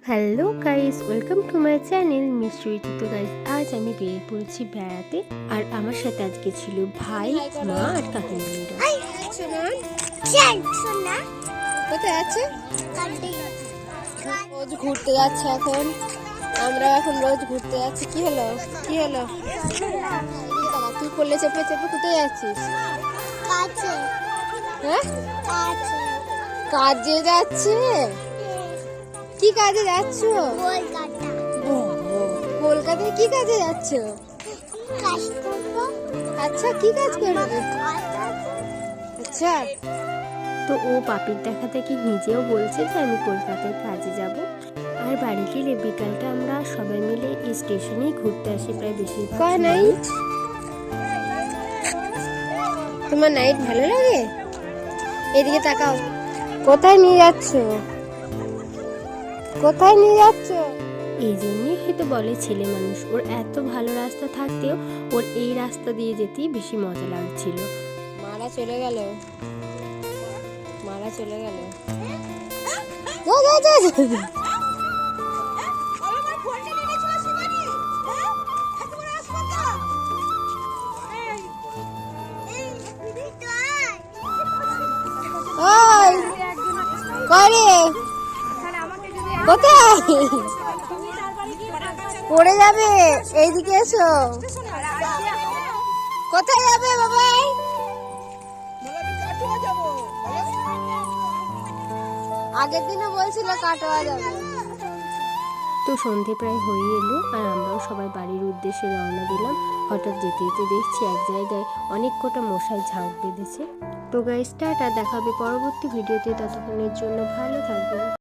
Hello guys, welcome to my channel mystery. তো guys, আজ আমি বেরিয়ে পড়েছি বেড়াতে। আর আমার সাথে আজকে ছিল ভাই, মা আর কাকিমারা। কোথায় আছে? রোজ ঘুরতে যাচ্ছে এখন। আমরা এখন রোজ ঘুরতে যাচ্ছি। কি হলো? তুই করলে চেপে চেপে কোথায় যাচ্ছিস? হ্যাঁ, কাজে যাচ্ছে। কি কাজে যাচ্ছ? কলকাতায় কি কাজে যাচ্ছ? আচ্ছা, কি কাজ করবে? আচ্ছা, তো ও পাপির দেখা দেখি নিজেও বলছে যে আমি কলকাতায় কাজে যাব। আর বাড়ি গেলে বিকালটা আমরা সবাই মিলে এই স্টেশনেই ঘুরতে আসি প্রায় বেশি। কয় নাইট? তোমার নাইট ভালো লাগে? এদিকে তাকাও। কোথায় নিয়ে যাচ্ছ? এই জন্যই হয়তো বলে ছেলে মানুষ। ওর এত ভালো রাস্তা থাকতেও ওর এই রাস্তা দিয়ে যেতেই বেশি মজা লাগছিল। মারা চলে গেল। কোথায় পড়ে যাবে? এইদিকে এসো। কোথায় যাবে বাবাই? আগের দিনও বলছিল কাটোয়া যাবে। তো সন্ধে প্রায় হয়ে এলো আর আমরাও সবাই বাড়ির উদ্দেশ্যে রওনা দিলাম। হঠাৎ যেতে যেতে দেখছি এক জায়গায় অনেক কটা মশার ঝাঁক বেঁধেছে। তো গাইস, টাটা, দেখা হবে পরবর্তী ভিডিওতে। ততক্ষণের জন্য ভালো থাকবেন।